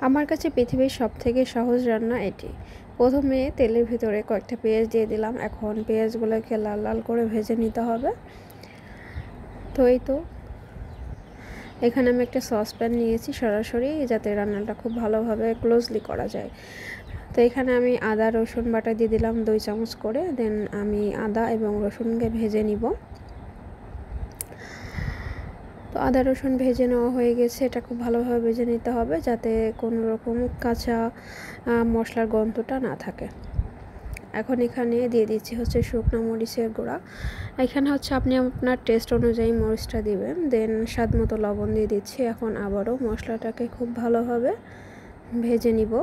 আমার কাছে পৃথিবীর সবথেকে সহজ রান্না এটি। প্রথমে তেলের ভিতরে কয়েকটা পেঁয়াজ দিয়ে দিলাম। এখন পেঁয়াজগুলোকে লাল লাল করে ভেজে নিতে হবে। তো এই তো এখানে আমি একটা সসপ্যান নিয়েছি সরাসরি, যাতে রান্নাটা খুব ভালোভাবে ক্লোজলি করা যায়। তো এখানে আমি আদা রসুন বাটা দিয়ে দিলাম 2 চামচ করে। দেন আমি আদা এবং রসুনকে ভেজে নিব। তো আদা রসুন ভেজে নেওয়া হয়ে গেছে। এটা খুব ভালোভাবে ভেজে নিতে হবে, যাতে কোনো রকম কাঁচা মশলার গন্ধটা না থাকে। এখন এখানে দিয়ে দিচ্ছি হচ্ছে শুকনো মরিচের গুঁড়া। এখানে হচ্ছে আপনি আপনার টেস্ট অনুযায়ী মরিচটা দিবেন। দেন স্বাদ মতো লবণ দিয়ে দিচ্ছি। এখন আবারও মশলাটাকে খুব ভালোভাবে ভেজে নিব।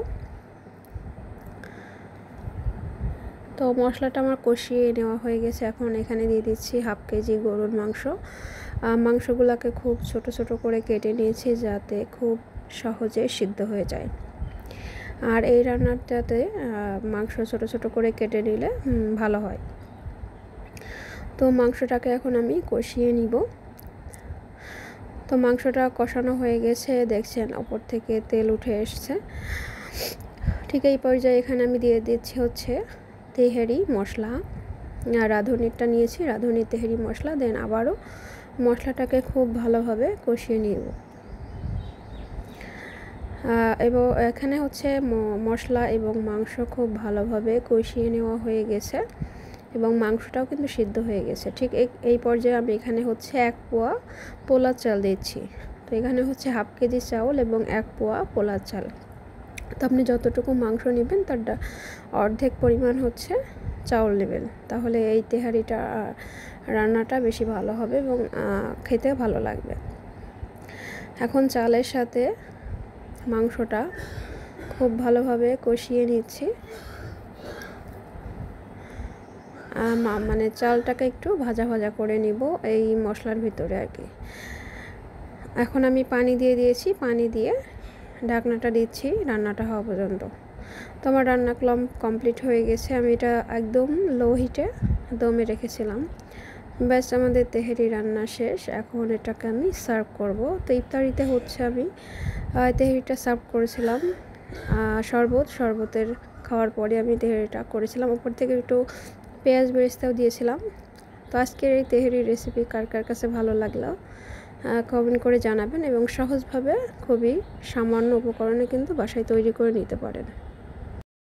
তো মশলাটা আমার কষিয়ে নেওয়া হয়ে গেছে। এখন এখানে দিয়ে দিচ্ছি 1/2 কেজি গরুর মাংস। মাংসগুলোকে খুব ছোট ছোট করে কেটে নিয়েছি, যাতে খুব সহজে সিদ্ধ হয়ে যায়। আর এই রান্নাটাতে মাংস ছোট ছোট করে কেটে নিলে ভালো হয়। তো মাংসটাকে এখন আমি কষিয়ে নিব। তো মাংসটা কষানো হয়ে গেছে, দেখছেন ওপর থেকে তেল উঠে এসছে। ঠিক এই পর্যায়ে এখানে আমি দিয়ে দিচ্ছি হচ্ছে তেহারি মশলা। রাঁধুনিটা নিয়েছি, রাঁধুনি তেহারি মশলা। দেন আবারও মশলাটাকে খুব ভালোভাবে কষিয়ে নিব। এবং এখানে হচ্ছে মশলা এবং মাংস খুব ভালোভাবে কষিয়ে নেওয়া হয়ে গেছে এবং মাংসটাও কিন্তু সিদ্ধ হয়ে গেছে। ঠিক এই পর্যায়ে আমি এখানে হচ্ছে 1 পোয়া পোলার চাল দিচ্ছি। তো এখানে হচ্ছে 1/2 কেজি চাউল এবং 1 পোয়া পোলার চাল। তো আপনি যতটুকু মাংস নেবেন তার অর্ধেক পরিমাণ হচ্ছে চাউল নেবেন, তাহলে এই তেহারিটা রান্নাটা বেশি ভালো হবে এবং খেতে ভালো লাগবে। এখন চালের সাথে মাংসটা খুব ভালোভাবে কষিয়ে নিচ্ছি। মানে চালটাকে একটু ভাজা ভাজা করে নিব এই মশলার ভিতরে আর কি। এখন আমি পানি দিয়ে দিয়েছি, পানি দিয়ে ঢাকনাটা দিচ্ছি রান্নাটা হওয়া পর্যন্ত। তো আমার রান্না কমপ্লিট হয়ে গেছে। আমি এটা একদম লো হিটে দমে রেখেছিলাম। ব্যাস, আমাদের তেহারি রান্না শেষ। এখন এটাকে আমি সার্ভ করব। তো ইফতারিতে হচ্ছে আমি তেহারিটা সার্ভ করেছিলাম শরবতের খাওয়ার পরে আমি তেহারিটা করেছিলাম। উপর থেকে একটু পেঁয়াজ বেরেস্তাও দিয়েছিলাম। তো আজকের এই তেহারির রেসিপি কার কার কাছে ভালো লাগলো কমেন্ট করে জানাবেন, এবং সহজভাবে খুবই সামান্য উপকরণে কিন্তু বাসায় তৈরি করে নিতে পারেন।